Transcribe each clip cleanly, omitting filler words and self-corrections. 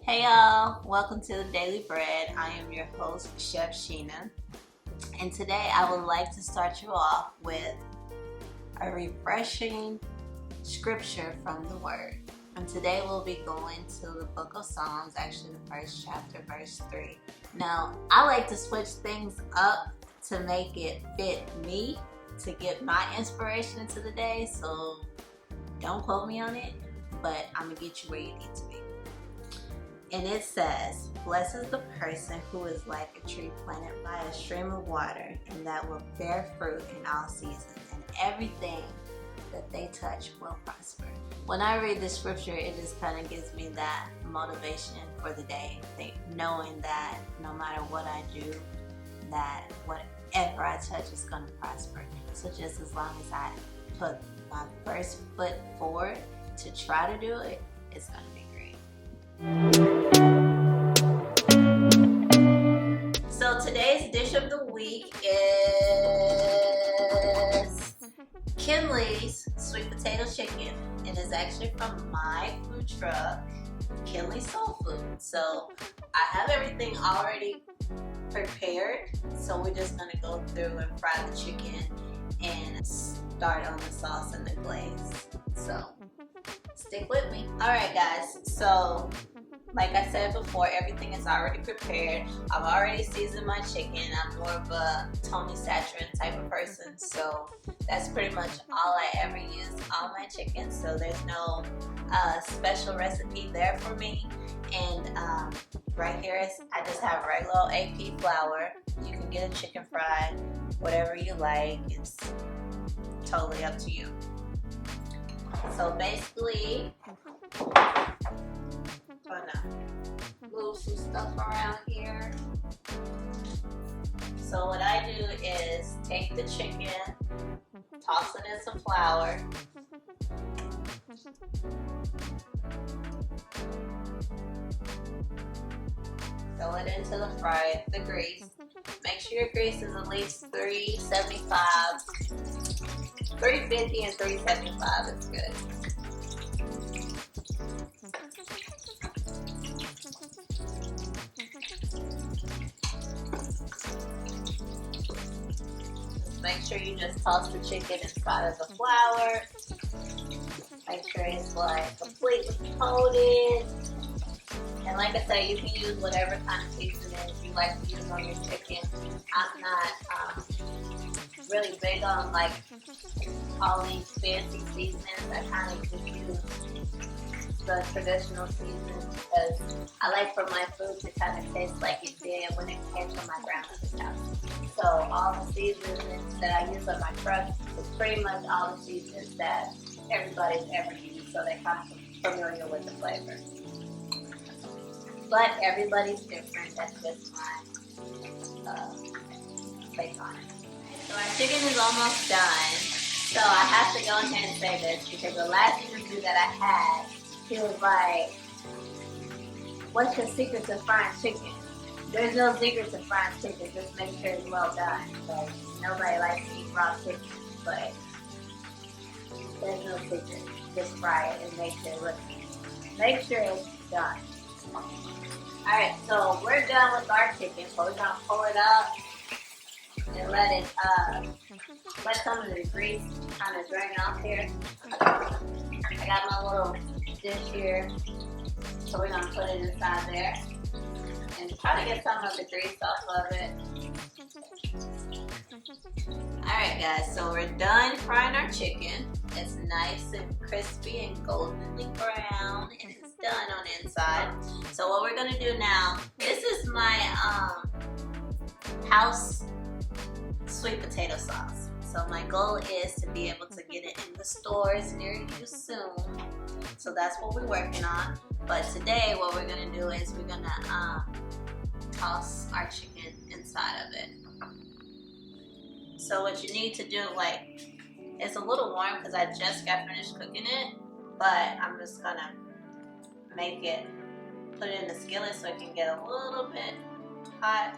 Hey y'all, welcome to the Daily Bread. I am your host, Chef Sheena, and today I would like to start you off with a refreshing scripture from the Word. And today we'll be going to the book of Psalms, actually the first chapter, verse 3. Now, I like to switch things up to make it fit me, to get my inspiration into the day, so don't quote me on it, but I'm going to get you where you need to be. And it says, "Blessed is the person who is like a tree planted by a stream of water, and that will bear fruit in all seasons, and everything that they touch will prosper." When I read this scripture, it just kind of gives me that motivation for the day, knowing that no matter what I do, that whatever I touch is going to prosper. So just as long as I put my first foot forward to try to do it, it's going to be great. So today's dish of the week is Kinley's sweet potato chicken. It is actually from my food truck, Kinley Soul Food. So I have everything already prepared. So we're just gonna go through and fry the chicken and start on the sauce and the glaze. So stick with me. All right, guys. So like I said before, everything is already prepared. I've already seasoned my chicken. I'm more of a Tony Satcherin type of person, so that's pretty much all I ever use on my chicken. So there's no special recipe there for me. And right here is, I just have regular old AP flour. You can get a chicken fried, whatever you like. It's totally up to you. So basically, gonna move some stuff around here. So what I do is take the chicken, toss it in some flour, throw it into the grease. Make sure your grease is at least 375, 350 and 375 is good. Make sure you just toss the chicken inside of the flour. Make sure it's like completely coated. And like I said, you can use whatever kind of seasoning you like to use on your chicken. I'm not really big on like all these fancy seasonings. I kind of just use the traditional seasonings because I like for my food to kind of taste like it did when it came from my grandmother's house. So all the seasonings that I use on my truck is pretty much all the seasonings that everybody's ever used, so they're kind of familiar with the flavor. But everybody's different. That's just my take on it. So our chicken is almost done. So I have to go ahead and say this because the last interview that I had, he was like, "What's your secret to frying chicken?" There's no secret to frying chicken. Just make sure it's well done. Like, nobody likes to eat raw chicken, but there's no secret. Just fry it and make sure it looks good. Make sure it's done. Alright, so we're done with our chicken. So we're gonna pull it up and let some of the grease kind of drain off here. I got my little dish here, so we're gonna put it inside there and try to get some of the grease off of it. Alright guys, so we're done frying our chicken. It's nice and crispy and goldenly brown, and it's done on the inside. So what we're gonna do now, this is my house sweet potato sauce. So my goal is to be able to get it in the stores near you soon. So that's what we're working on. But today what we're gonna do is we're gonna toss our chicken inside of it. So what you need to do, like, it's a little warm because I just got finished cooking it, but I'm just gonna put it in the skillet so it can get a little bit hot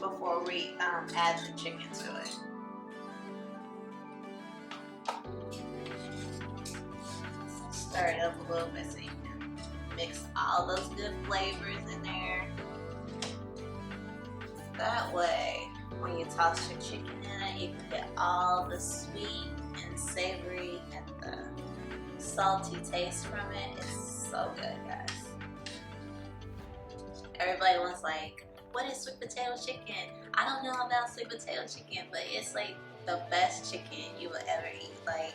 before we add the chicken to it. Stir it up a little bit so you can mix all those good flavors in there. That way, when you toss your chicken in it, you can get all the sweet and savory and the salty taste from it. It's so good, guys. Everybody was like, what is sweet potato chicken? I don't know about sweet potato chicken, but it's like the best chicken you will ever eat. Like,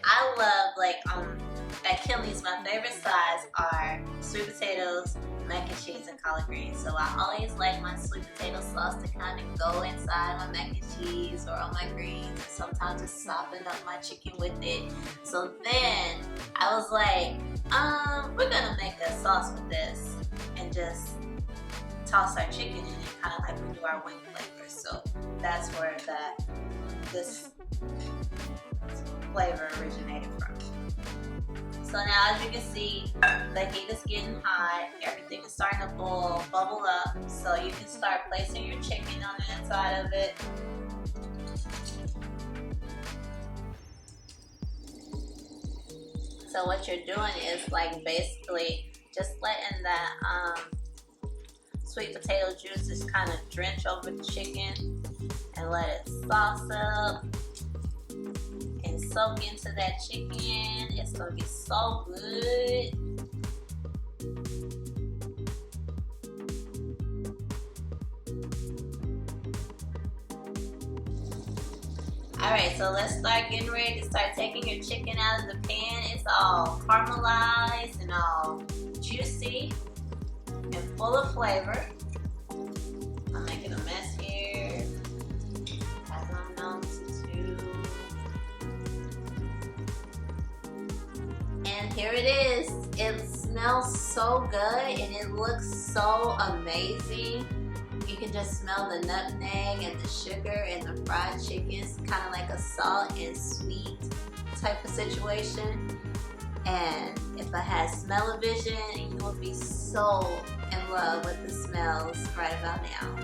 I love, like, at Kelly's, my favorite sides are sweet potatoes, mac and cheese, and collard greens. So I always like my sweet potato sauce to kind of go inside my mac and cheese or on my greens, and sometimes just soften up my chicken with it. So then I was like, we're gonna make a sauce with this and just toss our chicken in it, kind of like we do our wing flavor. So that's where this flavor originated from. So now, as you can see, the heat is getting hot. Everything is starting to bubble up. So you can start placing your chicken on the inside of it. So what you're doing is like basically just letting that sweet potato juice just kind of drench over the chicken and let it sauce up and soak into that chicken. It's gonna be so good. Alright, so let's start getting ready to start taking your chicken out of the pan. It's all caramelized and all juicy and full of flavor. I'm making a mess here, as I'm known to do. And here it is. It smells so good and it looks so amazing. You can just smell the nutmeg and the sugar and the fried chicken. It's kind of like a salt and sweet type of situation. And if I had smell-o-vision, you would be so in love with the smells right about now.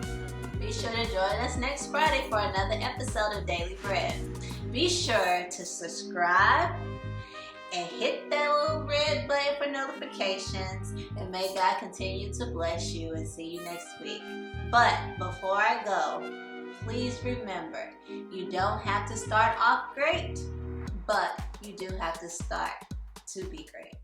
Be sure to join us next Friday for another episode of Daily Bread. Be sure to subscribe and hit that little red button for notifications, and may God continue to bless you, and see you next week. But before I go, please remember, you don't have to start off great, but you do have to start to be great.